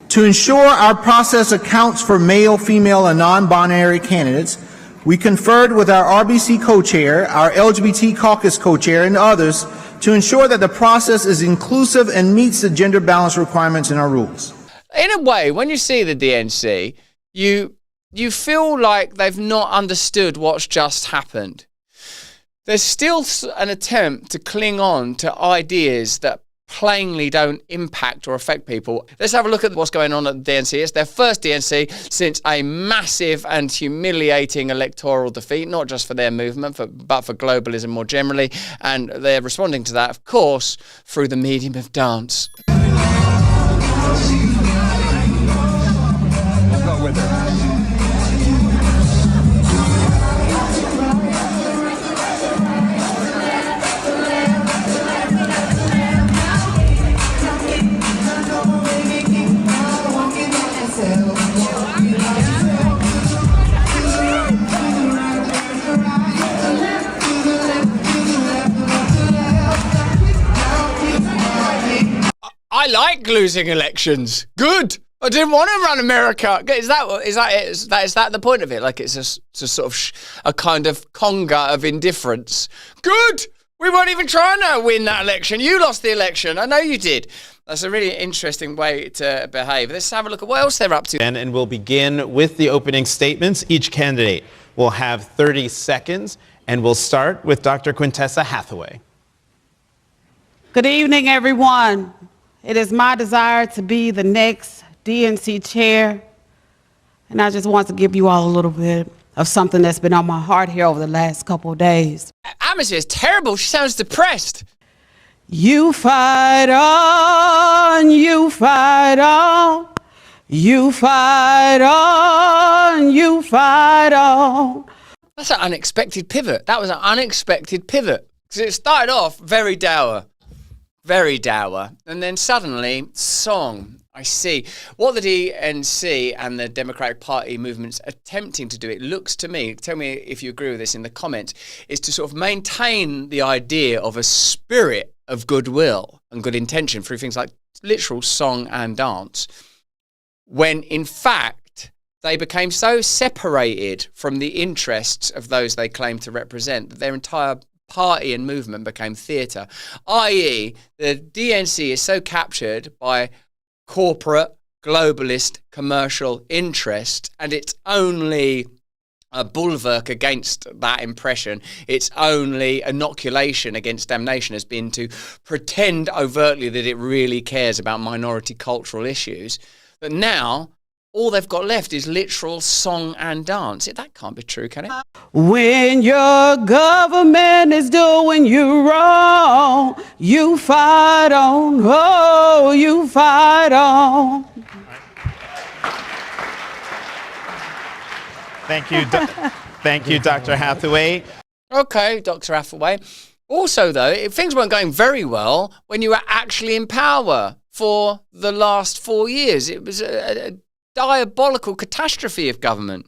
To ensure our process accounts for male, female, and non-binary candidates, we conferred with our RBC co-chair, our LGBT caucus co-chair, and others to ensure that the process is inclusive and meets the gender balance requirements in our rules. In a way, when you see the DNC, you feel like they've not understood what's just happened. There's still an attempt to cling on to ideas that plainly don't impact or affect people. Let's have a look at what's going on at the DNC. It's their first DNC since a massive and humiliating electoral defeat, not just for their movement, but for globalism more generally. And they're responding to that, of course, through the medium of dance. With her. I like losing elections. Good. I didn't want to run America. Is that the point of it? Like it's a sort of a kind of conga of indifference. Good. We weren't even trying to win that election. You lost the election. I know you did. That's a really interesting way to behave. Let's have a look at what else they're up to. And we'll begin with the opening statements. Each candidate will have 30 seconds, and we'll start with Dr. Quintessa Hathaway. Good evening, everyone. It is my desire to be the next DNC chair, and I just want to give you all a little bit of something that's been on my heart here over the last couple of days. Atmosphere is terrible. She sounds depressed. You fight on, you fight on, you fight on, you fight on. That's an unexpected pivot. That was an unexpected pivot. Because it started off very dour, and then suddenly, song. I see. What the DNC and the Democratic Party movement's attempting to do, it looks to me, tell me if you agree with this in the comments, is to sort of maintain the idea of a spirit of goodwill and good intention through things like literal song and dance, when in fact they became so separated from the interests of those they claim to represent that their entire party and movement became theatre, i.e. the DNC is so captured by corporate, globalist, commercial interest, and it's only a bulwark against that impression. Its only inoculation against damnation has been to pretend overtly that it really cares about minority cultural issues. But now, all they've got left is literal song and dance. That can't be true, can it? When your government is doing you wrong, you fight on, oh, you fight on. Thank you, thank you, Dr. Hathaway. Okay, Dr. Hathaway. Also, though, things weren't going very well when you were actually in power for the last 4 years. It was a diabolical catastrophe of government,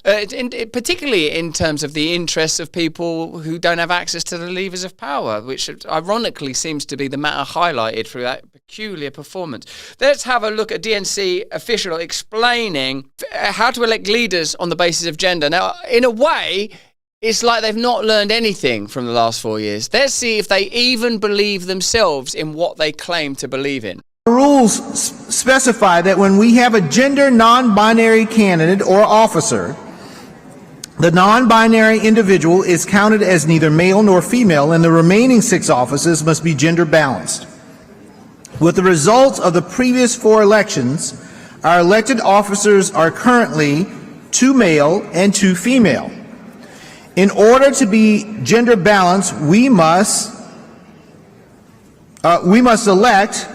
particularly in terms of the interests of people who don't have access to the levers of power, which ironically seems to be the matter highlighted through that peculiar performance. Let's have a look at DNC official explaining how to elect leaders on the basis of gender. Now, in a way, it's like they've not learned anything from the last 4 years. Let's see if they even believe themselves in what they claim to believe in. The rules specify that when we have a gender non-binary candidate or officer, the non-binary individual is counted as neither male nor female, and the remaining 6 offices must be gender balanced. With the results of the previous 4 elections, our elected officers are currently 2 male and 2 female. In order to be gender balanced, we must elect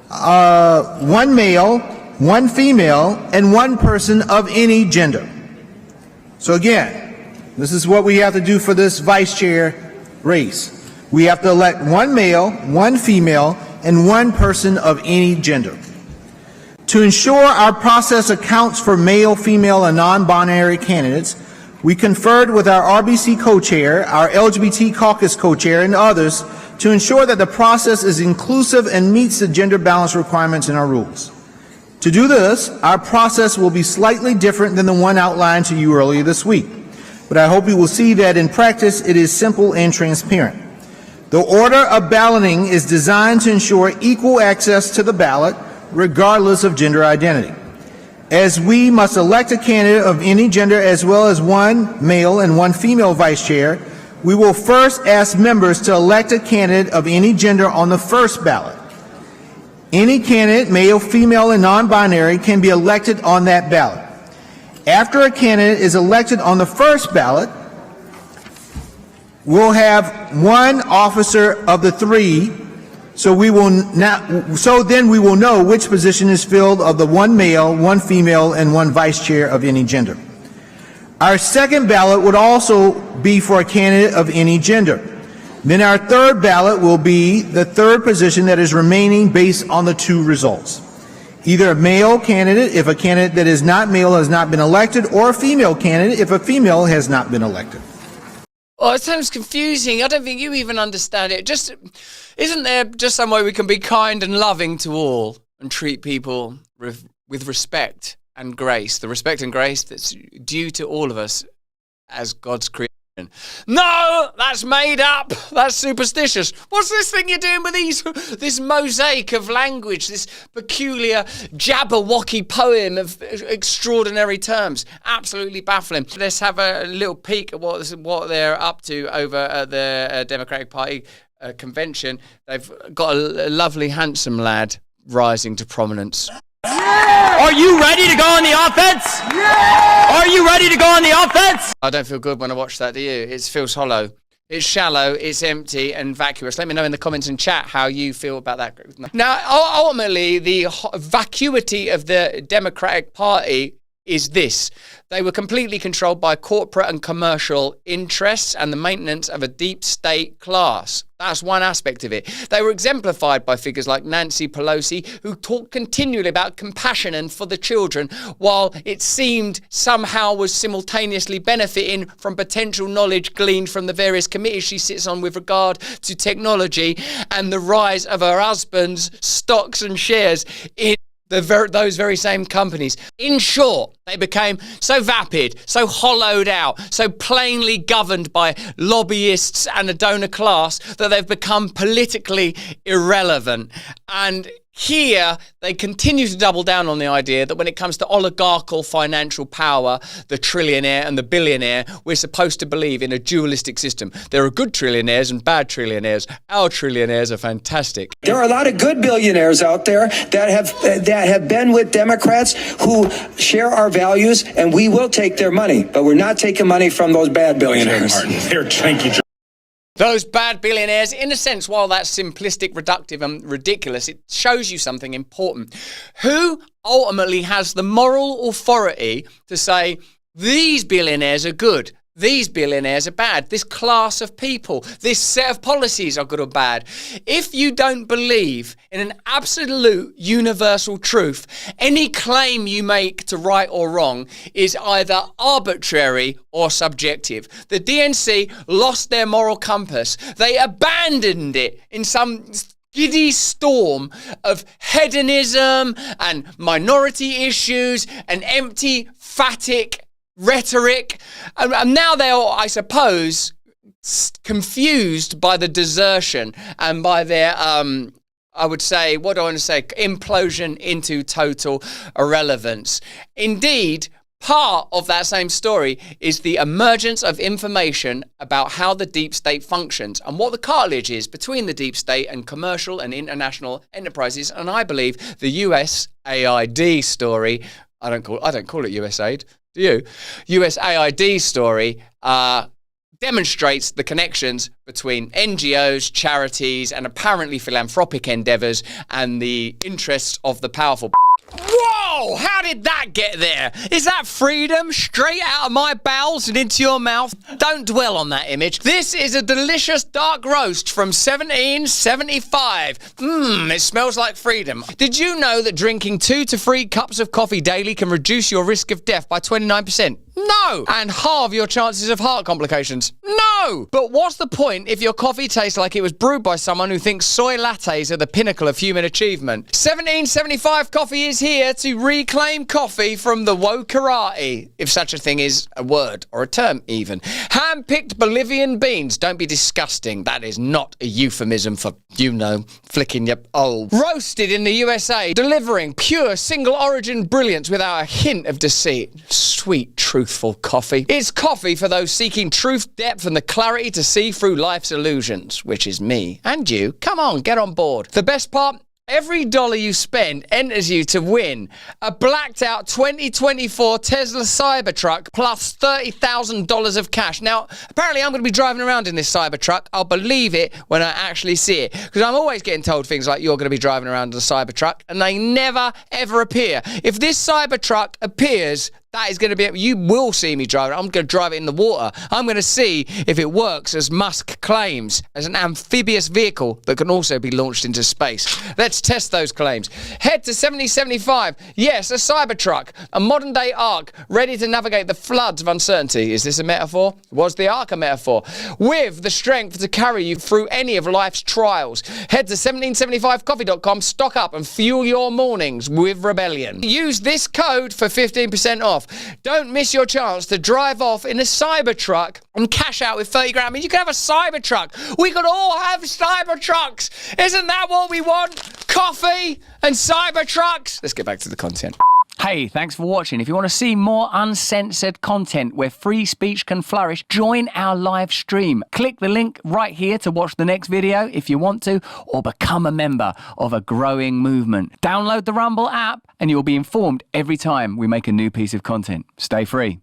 1 male, 1 female, and 1 person of any gender. So again, this is what we have to do for this vice chair race. We have to elect 1 male, 1 female, and 1 person of any gender. To ensure our process accounts for male, female, and non-binary candidates, we conferred with our RBC co-chair, our LGBT caucus co-chair, and others to ensure that the process is inclusive and meets the gender balance requirements in our rules. To do this, our process will be slightly different than the one outlined to you earlier this week, but I hope you will see that in practice it is simple and transparent. The order of balloting is designed to ensure equal access to the ballot, regardless of gender identity. As we must elect a candidate of any gender as well as one male and one female vice chair, we will first ask members to elect a candidate of any gender on the first ballot. Any candidate, male, female, and non-binary, can be elected on that ballot. After a candidate is elected on the first ballot, we'll have one officer of the three, so then we will know which position is filled of the one male, one female, and one vice chair of any gender. Our second ballot would also be for a candidate of any gender. Then our third ballot will be the third position that is remaining based on the two results. Either a male candidate if a candidate that is not male has not been elected, or a female candidate if a female has not been elected. Oh, it sounds confusing. I don't think you even understand it. Isn't there just some way we can be kind and loving to all and treat people with respect and grace? The respect and grace that's due to all of us as God's creation. No, that's made up. That's superstitious. What's this thing you're doing with this mosaic of language, this peculiar Jabberwocky poem of extraordinary terms? Absolutely baffling. Let's have a little peek at what they're up to over at the Democratic Party convention. They've got a lovely, handsome lad rising to prominence. Are you ready to go on the offense? Yeah! Are you ready to go on the offense? I don't feel good when I watch that, do you? It feels hollow. It's shallow, it's empty and vacuous. Let me know in the comments and chat how you feel about that. Now, ultimately, the vacuity of the Democratic Party is this. They were completely controlled by corporate and commercial interests and the maintenance of a deep state class. That's one aspect of it. They were exemplified by figures like Nancy Pelosi, who talked continually about compassion and for the children, while it seemed somehow was simultaneously benefiting from potential knowledge gleaned from the various committees she sits on with regard to technology and the rise of her husband's stocks and shares in those very same companies. In short, they became so vapid, so hollowed out, so plainly governed by lobbyists and a donor class that they've become politically irrelevant. And here, they continue to double down on the idea that when it comes to oligarchical financial power, the trillionaire and the billionaire, we're supposed to believe in a dualistic system. There are good trillionaires and bad trillionaires. Our trillionaires are fantastic. There are a lot of good billionaires out there that have been with Democrats who share our values, and we will take their money, but we're not taking money from those bad billionaires. Thank you. Those bad billionaires, in a sense, while that's simplistic, reductive and ridiculous, it shows you something important. Who ultimately has the moral authority to say, these billionaires are good, these billionaires are bad, this class of people, this set of policies are good or bad? If you don't believe in an absolute universal truth, any claim you make to right or wrong is either arbitrary or subjective. The DNC lost their moral compass. They abandoned it in some giddy storm of hedonism and minority issues and empty, phatic rhetoric, and now they're, I suppose, confused by the desertion and by their, I would say, what do I want to say, implosion into total irrelevance. Indeed, part of that same story is the emergence of information about how the deep state functions and what the cartilage is between the deep state and commercial and international enterprises. And I believe the USAID story, I don't call it USAID, do you? USAID story demonstrates the connections between NGOs, charities, and apparently philanthropic endeavors and the interests of the powerful. Whoa! How did that get there? Is that freedom straight out of my bowels and into your mouth? Don't dwell on that image. This is a delicious dark roast from 1775. It smells like freedom. Did you know that drinking 2 to 3 cups of coffee daily can reduce your risk of death by 29%? No! And halve your chances of heart complications? No! No! But what's the point if your coffee tastes like it was brewed by someone who thinks soy lattes are the pinnacle of human achievement? 1775 Coffee is here to reclaim coffee from the wokarati, if such a thing is a word or a term even. Hand-picked Bolivian beans. Don't be disgusting. That is not a euphemism for, flicking your old. Roasted in the USA, delivering pure single-origin brilliance without a hint of deceit. Sweet, truthful coffee. It's coffee for those seeking truth, depth, and the clarity to see through life's illusions, which is me and you. Come on, get on board. The best part? Every dollar you spend enters you to win a blacked out 2024 Tesla Cybertruck plus $30,000 of cash. Now, apparently I'm going to be driving around in this Cybertruck. I'll believe it when I actually see it. Because I'm always getting told things like, you're going to be driving around in a Cybertruck, and they never, ever appear. If this Cybertruck appears, that is going to be, you will see me drive it. I'm going to drive it in the water. I'm going to see if it works as Musk claims, as an amphibious vehicle that can also be launched into space. Let's test those claims. Head to 7075. Yes, a Cybertruck, a modern day Ark, ready to navigate the floods of uncertainty. Is this a metaphor? Was the Ark a metaphor? With the strength to carry you through any of life's trials. Head to 1775coffee.com, stock up and fuel your mornings with rebellion. Use this code for 15% off. Don't miss your chance to drive off in a Cybertruck and cash out with 30 grand. I mean, you could have a Cybertruck. We could all have Cybertrucks. Isn't that what we want? Coffee and Cybertrucks. Let's get back to the content. Hey, thanks for watching. If you want to see more uncensored content where free speech can flourish, join our live stream. Click the link right here to watch the next video if you want to, or become a member of a growing movement. Download the Rumble app and you'll be informed every time we make a new piece of content. Stay free.